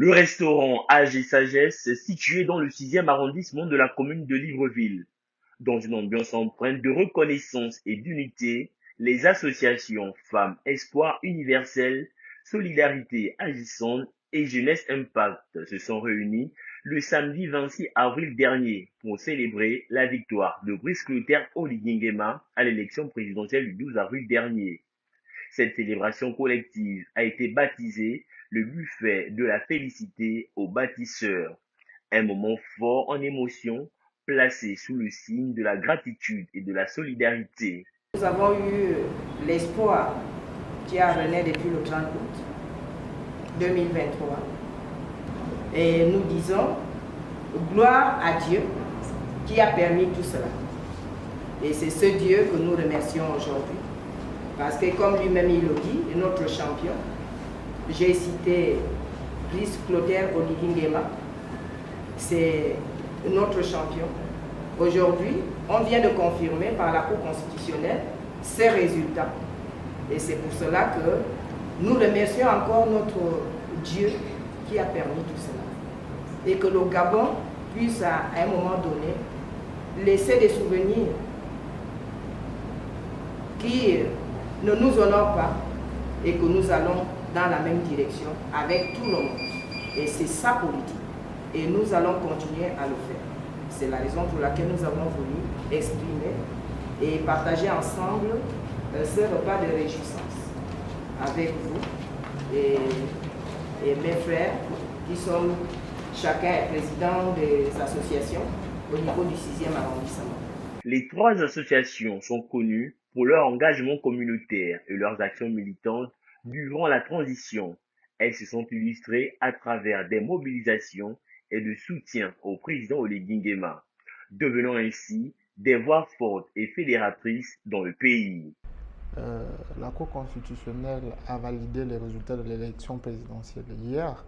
Le restaurant Âge et Sagesse, situé dans le 6e arrondissement de la commune de Libreville. Dans une ambiance empreinte de reconnaissance et d'unité, les associations Femmes Espoir Universel, Solidarité Agissante et Jeunesse Impact se sont réunies le samedi 26 avril dernier pour célébrer la victoire de Brice Clotaire Oligui à l'élection présidentielle du 12 avril dernier. Cette célébration collective a été baptisée le buffet de la félicité aux bâtisseurs, un moment fort en émotion placé sous le signe de la gratitude et de la solidarité. Nous avons eu l'espoir qui a rené depuis le 30 août 2023 et nous disons gloire à Dieu qui a permis tout cela. Et c'est ce Dieu que nous remercions aujourd'hui. Parce que comme lui-même il le dit, notre champion, j'ai cité Brice Clotaire Oligui, c'est notre champion. Aujourd'hui, on vient de confirmer par la Cour constitutionnelle ces résultats. Et c'est pour cela que nous remercions encore notre Dieu qui a permis tout cela. Et que le Gabon puisse à un moment donné laisser des souvenirs qui ne nous honorent pas et que nous allons dans la même direction avec tout le monde. Et c'est ça politique. Et nous allons continuer à le faire. C'est la raison pour laquelle nous avons voulu exprimer et partager ensemble ce repas de réjouissance avec vous et mes frères qui sont chacun président des associations au niveau du 6e arrondissement. Les 3 associations sont connues pour leur engagement communautaire et leurs actions militantes durant la transition. Elles se sont illustrées à travers des mobilisations et de soutien au président Oligui Nguema, devenant ainsi des voix fortes et fédératrices dans le pays. La Cour constitutionnelle a validé les résultats de l'élection présidentielle hier.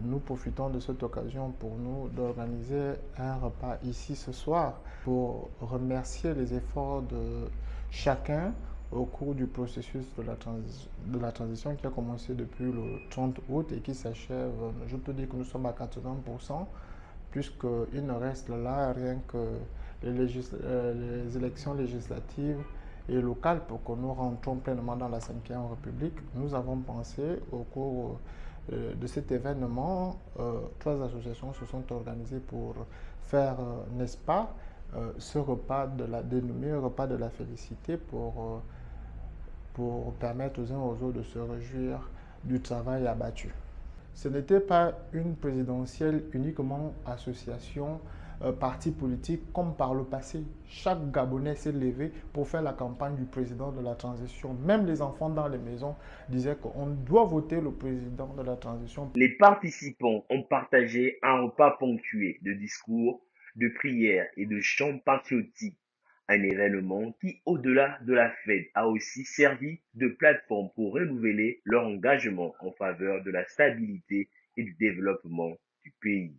Nous profitons de cette occasion pour nous d'organiser un repas ici ce soir pour remercier les efforts de chacun au cours du processus de la transition qui a commencé depuis le 30 août et qui s'achève, je peux dire que nous sommes à 80%, puisqu'il ne reste là rien que les élections législatives et locales pour que nous rentrons pleinement dans la 5e République. Nous avons pensé au cours de cet événement, 3 associations se sont organisées pour faire, n'est-ce pas, ce repas dénommé repas de la félicité pour permettre aux uns aux autres de se réjouir du travail abattu. Ce n'était pas une présidentielle uniquement association, parti politique comme par le passé. Chaque Gabonais s'est levé pour faire la campagne du président de la transition. Même les enfants dans les maisons disaient qu'on doit voter le président de la transition. Les participants ont partagé un repas ponctué de discours, de prières et de chants patriotiques. Un événement qui, au-delà de la fête, a aussi servi de plateforme pour renouveler leur engagement en faveur de la stabilité et du développement du pays.